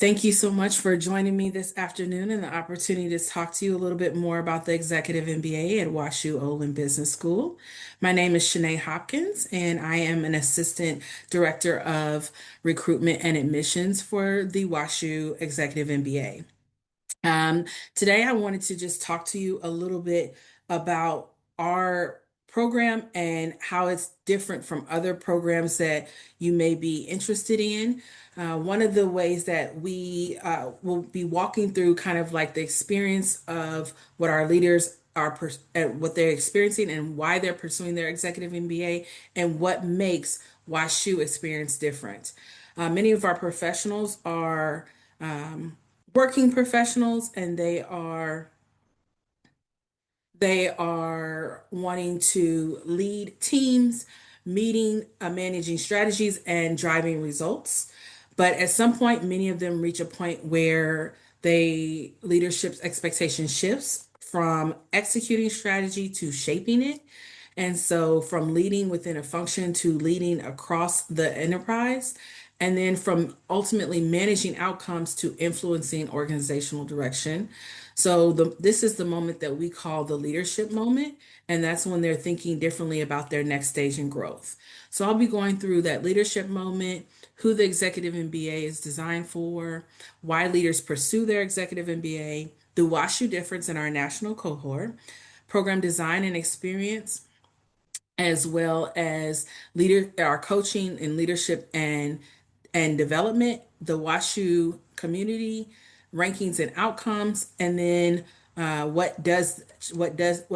Thank you so much for joining me this afternoon and the opportunity to talk to you a little bit more about the Executive MBA at WashU Olin Business School. My name is Shanae Hopkins, and I am an Assistant Director of Recruitment and Admissions for the WashU Executive MBA. Um, Today, I wanted to just talk to you a little bit about our program and how it's different from other programs that you may be interested in. One of the ways that we will be walking through kind of like the experience of what our leaders are, what they're experiencing and why they're pursuing their executive MBA and what makes WashU experience different. Many of our professionals are working professionals, and they are wanting to lead teams, managing strategies and driving results. But at some point, many of them reach a point where they leadership's expectation shifts from executing strategy to shaping it. And so from leading within a function to leading across the enterprise, and then from ultimately managing outcomes to influencing organizational direction. So this is the moment that we call the leadership moment, and that's when they're thinking differently about their next stage in growth. So I'll be going through that leadership moment, who the executive MBA is designed for, why leaders pursue their executive MBA, the WashU difference in our national cohort, program design and experience, as well as our coaching and leadership and development, the WashU community rankings and outcomes, and then what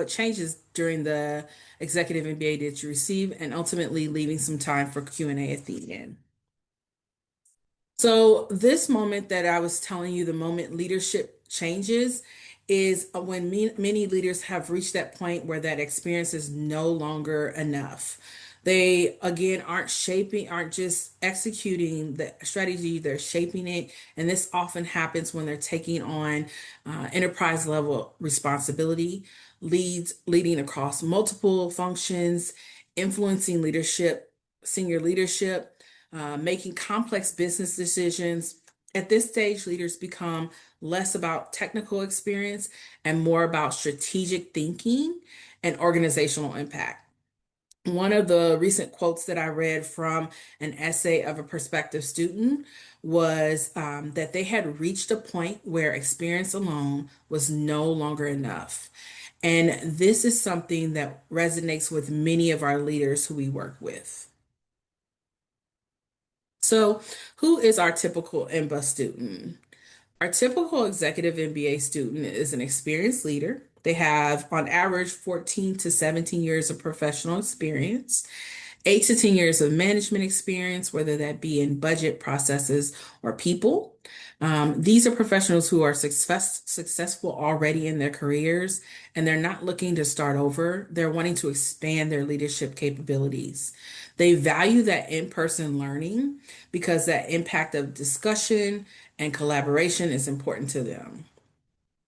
changes during the executive MBA did you receive, and ultimately leaving some time for Q&A at the end. So this moment that I was telling you, the moment leadership changes, is when many leaders have reached that point where that experience is no longer enough. They again aren't just executing the strategy, they're shaping it. And this often happens when they're taking on enterprise level responsibility, leading across multiple functions, influencing leadership, senior leadership, making complex business decisions. At this stage, leaders become less about technical experience and more about strategic thinking and organizational impact. One of the recent quotes that I read from an essay of a prospective student was that they had reached a point where experience alone was no longer enough. And this is something that resonates with many of our leaders who we work with. So, who is our typical EMBA student? Our typical executive MBA student is an experienced leader. They have, on average, 14 to 17 years of professional experience, 8 to 10 years of management experience, whether that be in budget processes or people. These are professionals who are successful already in their careers, and they're not looking to start over. They're wanting to expand their leadership capabilities. They value that in-person learning because that impact of discussion and collaboration is important to them.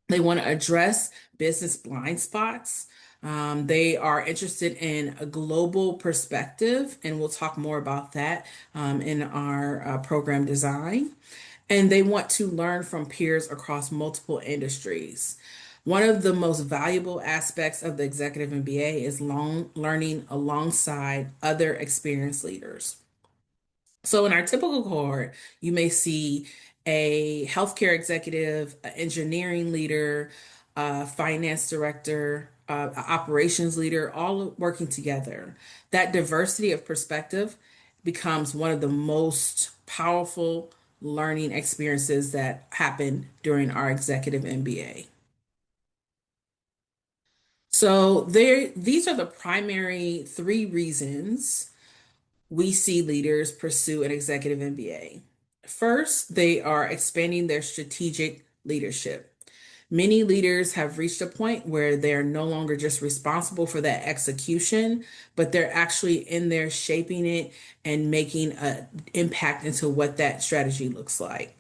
They want to address business blind spots. They are interested in a global perspective, and we'll talk more about that in our program design. And they want to learn from peers across multiple industries. One of the most valuable aspects of the executive MBA is learning alongside other experienced leaders. So in our typical cohort, you may see a healthcare executive, an engineering leader, a finance director, a operations leader, all working together. That diversity of perspective becomes one of the most powerful learning experiences that happen during our executive MBA. So these are the primary three reasons we see leaders pursue an executive MBA. First, they are expanding their strategic leadership. Many leaders have reached a point where they're no longer just responsible for that execution, but they're actually in there shaping it and making an impact into what that strategy looks like.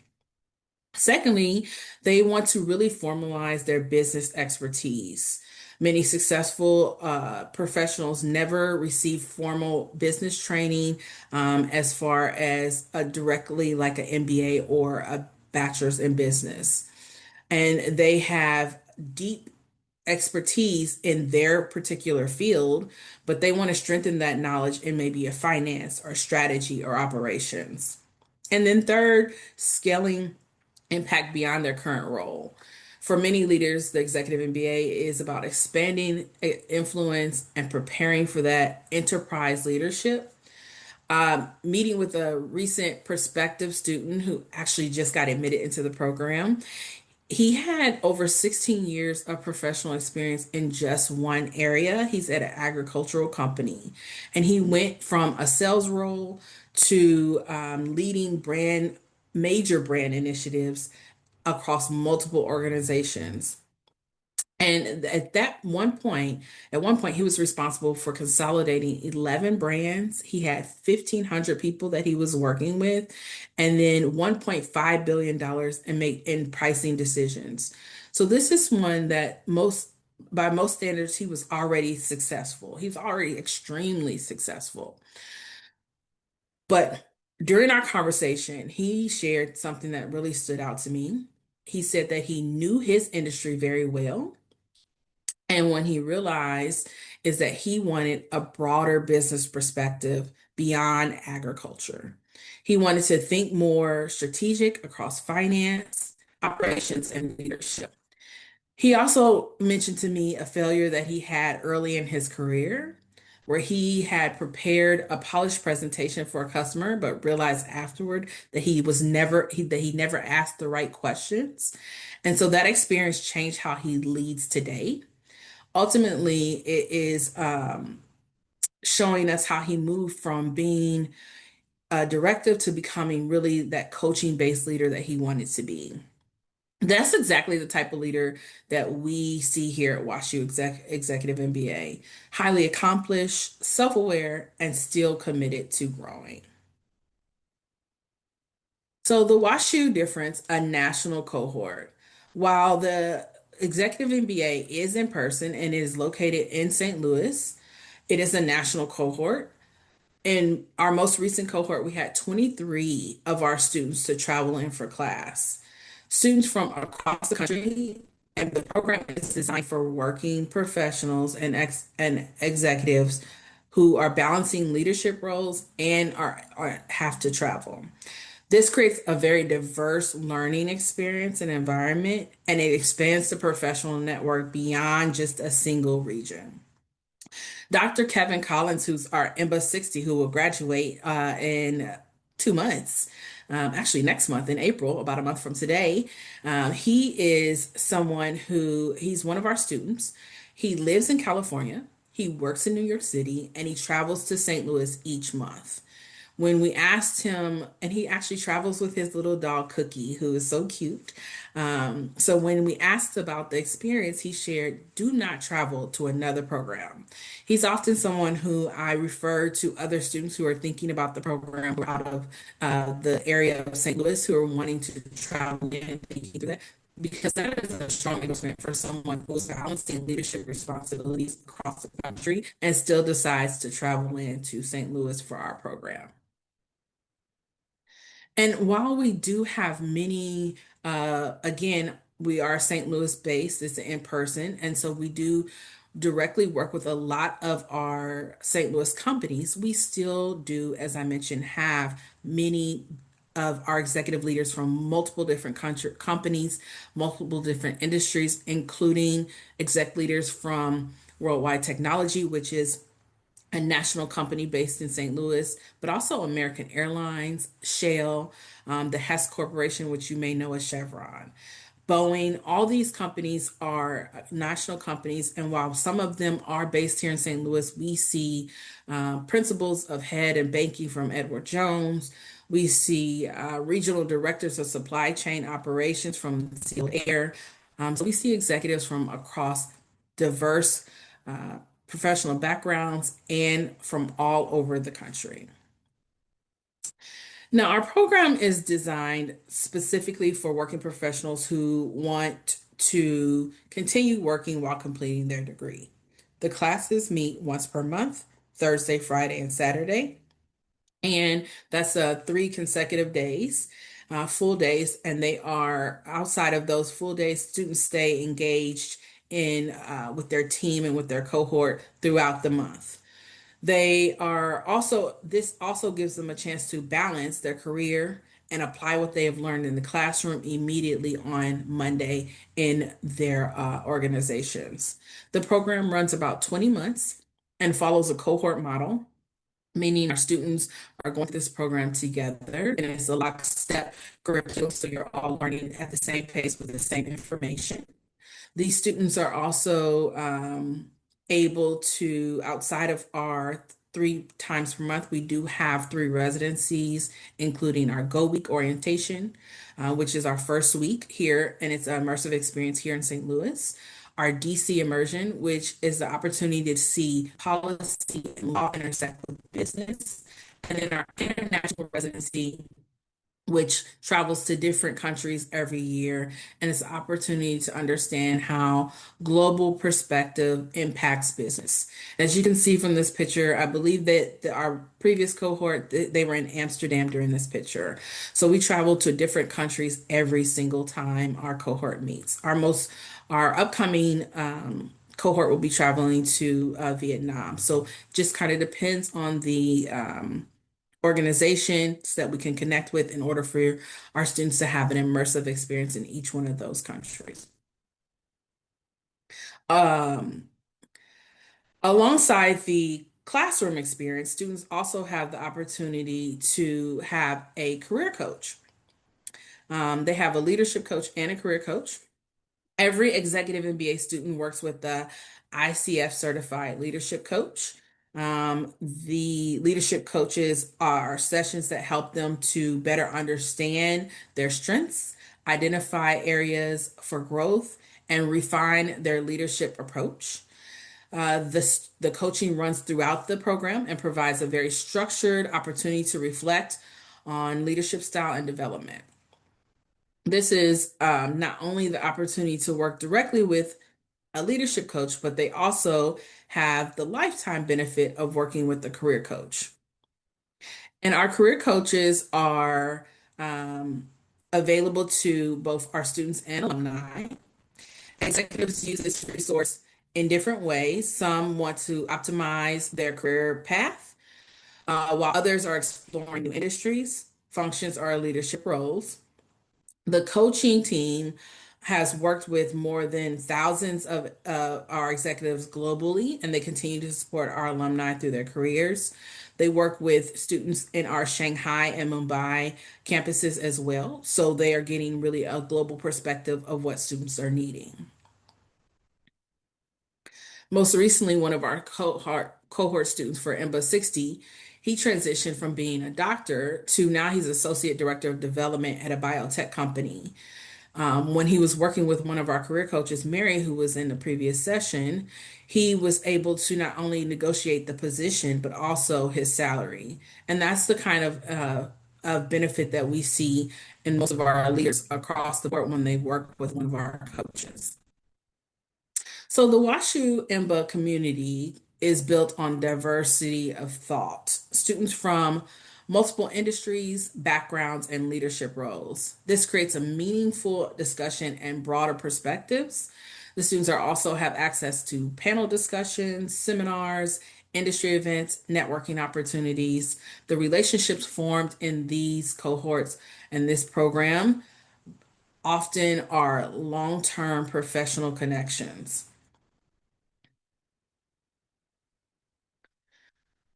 Secondly, they want to really formalize their business expertise. Many successful professionals never receive formal business training as far as directly like an MBA or bachelor's in business. And they have deep expertise in their particular field, but they want to strengthen that knowledge in maybe a finance or strategy or operations. And then third, scaling impact beyond their current role. For many leaders, the executive MBA is about expanding influence and preparing for that enterprise leadership. Meeting with a recent prospective student who actually just got admitted into the program, he had over 16 years of professional experience in just one area. He's at an agricultural company, and he went from a sales role to leading major brand initiatives across multiple organizations. And at one point, he was responsible for consolidating 11 brands. He had 1,500 people that he was working with, and then $1.5 billion in pricing decisions. So this is one that by most standards, he was already successful. He's already extremely successful. But during our conversation, he shared something that really stood out to me. He said that he knew his industry very well, and when he realized is that he wanted a broader business perspective beyond agriculture. He wanted to think more strategic across finance, operations, and leadership. He also mentioned to me a failure that he had early in his career, where he had prepared a polished presentation for a customer, but realized afterward that that he never asked the right questions. And so that experience changed how he leads today. Ultimately, it is showing us how he moved from being a directive to becoming really that coaching based leader that he wanted to be. That's exactly the type of leader that we see here at WashU Executive MBA. Highly accomplished, self aware, and still committed to growing. So, the WashU difference, a national cohort. While the Executive MBA is in person and is located in St. Louis, it is a national cohort. In our most recent cohort, we had 23 of our students to travel in for class. Students from across the country, and the program is designed for working professionals and executives who are balancing leadership roles and are have to travel. This creates a very diverse learning experience and environment, and it expands the professional network beyond just a single region. Dr. Kevin Collins, who's our EMBA 60, who will graduate in 2 months, actually next month in April, about a month from today. He is he's one of our students. He lives in California, he works in New York City, and he travels to St. Louis each month. When we asked him, and he actually travels with his little dog Cookie, who is so cute. So when we asked about the experience, he shared, do not travel to another program. He's often someone who I refer to other students who are thinking about the program out of the area of St. Louis who are wanting to travel in and thinking through that. Because that is a strong endorsement for someone who's balancing leadership responsibilities across the country and still decides to travel into St. Louis for our program. And while we do have many, again, we are St. Louis based, it's in person. And so we do directly work with a lot of our St. Louis companies. We still do, as I mentioned, have many of our executive leaders from multiple different companies, multiple different industries, including exec leaders from Worldwide Technology, which is a national company based in St. Louis, but also American Airlines, Shell, the Hess Corporation, which you may know as Chevron. Boeing, all these companies are national companies, and while some of them are based here in St. Louis, we see principals of head and banking from Edward Jones. We see regional directors of supply chain operations from Seal Air. So we see executives from across diverse professional backgrounds and from all over the country. Now, our program is designed specifically for working professionals who want to continue working while completing their degree. The classes meet once per month, Thursday, Friday, and Saturday, and that's 3 consecutive days. full days, and they are outside of those full days, students stay engaged in with their team and with their cohort throughout the month. They are also, this also gives them a chance to balance their career and apply what they have learned in the classroom immediately on Monday in their organizations. The program runs about 20 months and follows a cohort model, meaning our students are going through this program together, and it's a lockstep curriculum, so you're all learning at the same pace with the same information. These students are also able to, outside of our 3 times per month, we do have 3 residencies, including our Go Week orientation, which is our first week here, and it's an immersive experience here in St. Louis. Our DC immersion, which is the opportunity to see policy and law intersect with business. And then our international residency, which travels to different countries every year, and it's an opportunity to understand how global perspective impacts business. As you can see from this picture, I believe that our previous cohort, they were in Amsterdam during this picture. So we travel to different countries every single time our cohort meets. Our upcoming cohort will be traveling to Vietnam. So just kind of depends on the organizations that we can connect with in order for our students to have an immersive experience in each one of those countries. Um, Alongside the classroom experience, students also have the opportunity to have a career coach. They have a leadership coach and a career coach. Every executive MBA student works with the ICF certified leadership coach. The leadership coaches are sessions that help them to better understand their strengths, identify areas for growth, and refine their leadership approach. The coaching runs throughout the program and provides a very structured opportunity to reflect on leadership style and development. This is not only the opportunity to work directly with a leadership coach, but they also have the lifetime benefit of working with a career coach. And our career coaches are um, available to both our students and alumni. Executives use this resource in different ways. Some want to optimize their career path, while others are exploring new industries, functions, or leadership roles. The coaching team has worked with more than thousands of our executives globally, and they continue to support our alumni through their careers. They work with students in our Shanghai and Mumbai campuses as well. So they are getting really a global perspective of what students are needing. Most recently, one of our cohort students for EMBA 60, he transitioned from being a doctor to now he's associate director of development at a biotech company. When he was working with one of our career coaches, Mary, who was in the previous session, he was able to not only negotiate the position, but also his salary. And that's the kind of benefit that we see in most of our leaders across the board when they work with one of our coaches. So the WashU EMBA community is built on diversity of thought. Students from multiple industries, backgrounds, and leadership roles. This creates a meaningful discussion and broader perspectives. The students are also have access to panel discussions, seminars, industry events, networking opportunities. The relationships formed in these cohorts and this program often are long-term professional connections.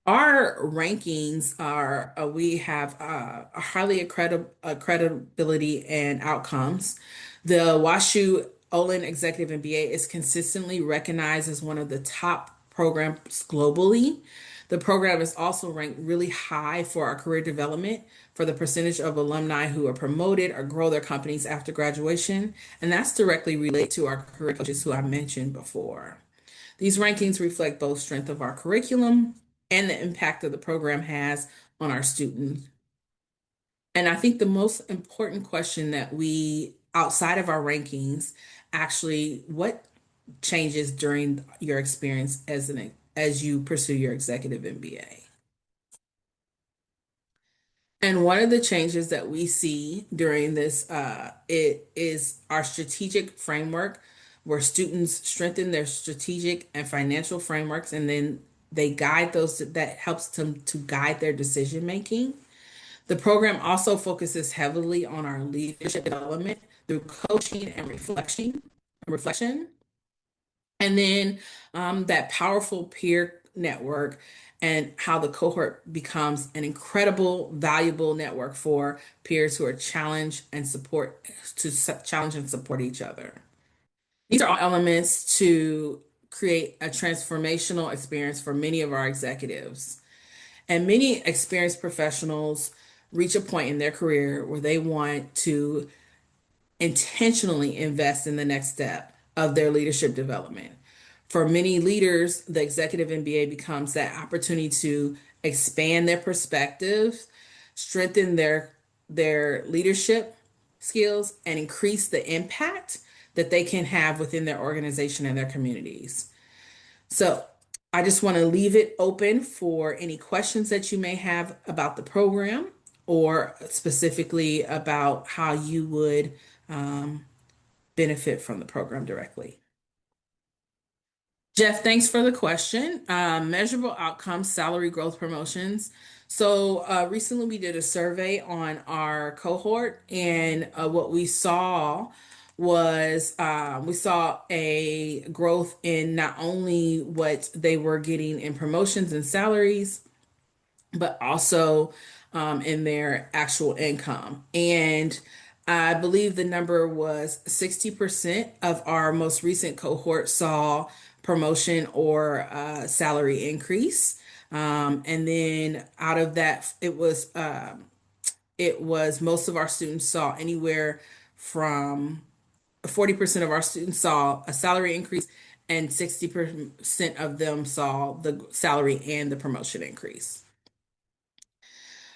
Our rankings are we have a highly credibility and outcomes. The WashU Olin Executive MBA is consistently recognized as one of the top programs globally. The program is also ranked really high for our career development, for the percentage of alumni who are promoted or grow their companies after graduation, and that's directly related to our career coaches who I mentioned before. These rankings reflect both strength of our curriculum and the impact that the program has on our students. And I think the most important question that we, outside of our rankings, actually, what changes during your experience as you pursue your executive MBA? And one of the changes that we see during this, it is our strategic framework, where students strengthen their strategic and financial frameworks, and then they guide those that helps them to guide their decision making. The program also focuses heavily on our leadership development through coaching and reflection, and then that powerful peer network, and how the cohort becomes an incredible, valuable network for peers who are challenge and support each other. These are all elements to create a transformational experience for many of our executives. And many experienced professionals reach a point in their career where they want to intentionally invest in the next step of their leadership development. For many leaders, the executive MBA becomes that opportunity to expand their perspectives, strengthen their leadership skills, and increase the impact that they can have within their organization and their communities. So, I just want to leave it open for any questions that you may have about the program, or specifically about how you would um, benefit from the program directly. Jeff, thanks for the question. Measurable outcomes, salary growth promotions. So recently we did a survey on our cohort, and what we saw was we saw a growth in not only what they were getting in promotions and salaries, but also in their actual income. And I believe the number was 60% of our most recent cohort saw promotion or salary increase. And then out of that, it was most of our students saw anywhere from 40% of our students saw a salary increase, and 60% of them saw the salary and the promotion increase.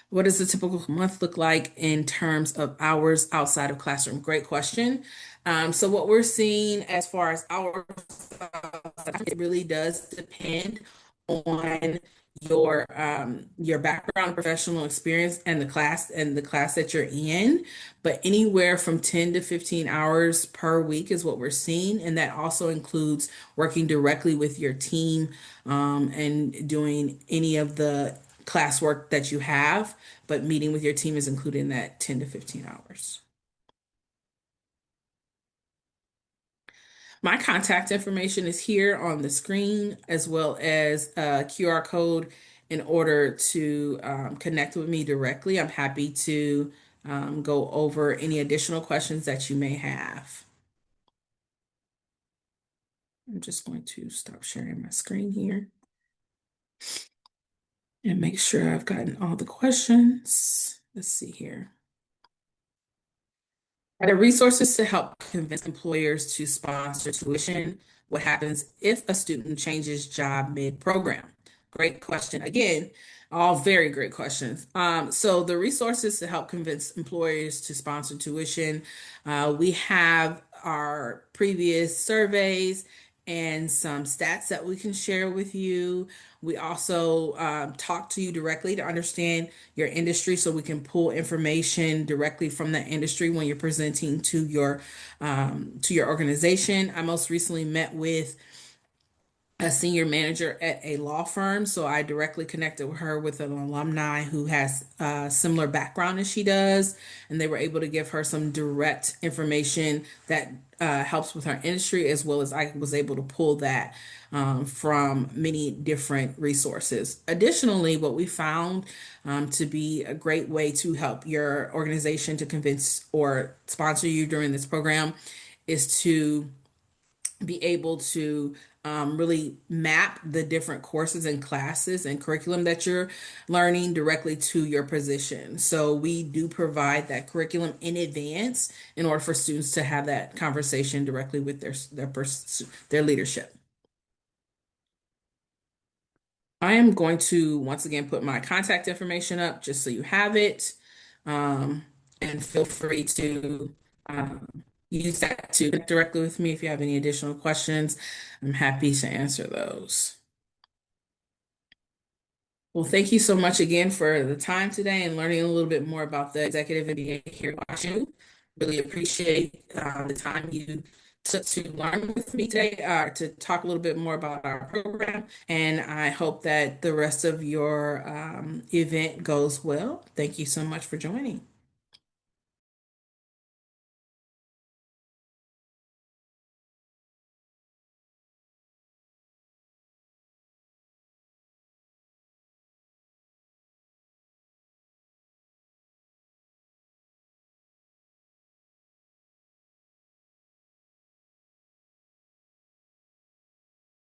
What does a typical month look like in terms of hours outside of classroom? Great question. So what we're seeing as far as hours, it really does depend on your background, professional experience, and the class that you're in. But anywhere from 10 to 15 hours per week is what we're seeing, and that also includes working directly with your team, and doing any of the classwork that you have. But meeting with your team is included in that 10 to 15 hours. My contact information is here on the screen, as well as a QR code in order to connect with me directly. I'm happy to go over any additional questions that you may have. I'm just going to stop sharing my screen here and make sure I've gotten all the questions. Let's see here. Are there resources to help convince employers to sponsor tuition? What happens if a student changes job mid-program? Great question. Again, all very great questions. So the resources to help convince employers to sponsor tuition, we have our previous surveys and some stats that we can share with you. We also talk to you directly to understand your industry, so we can pull information directly from that industry when you're presenting to your organization. I most recently met with a senior manager at a law firm. So I directly connected with her with an alumni who has a similar background as she does. And they were able to give her some direct information that helps with her industry, as well as I was able to pull that from many different resources. Additionally, what we found to be a great way to help your organization to convince or sponsor you during this program is to be able to really map the different courses and classes and curriculum that you're learning directly to your position. So we do provide that curriculum in advance in order for students to have that conversation directly with their leadership. I am going to once again put my contact information up just so you have it. Um, and feel free to use that to connect directly with me if you have any additional questions. I'm happy to answer those. Well, thank you so much again for the time today and learning a little bit more about the executive MBA here at WashU. Really appreciate the time you took to learn with me today, to talk a little bit more about our program. And I hope that the rest of your event goes well. Thank you so much for joining.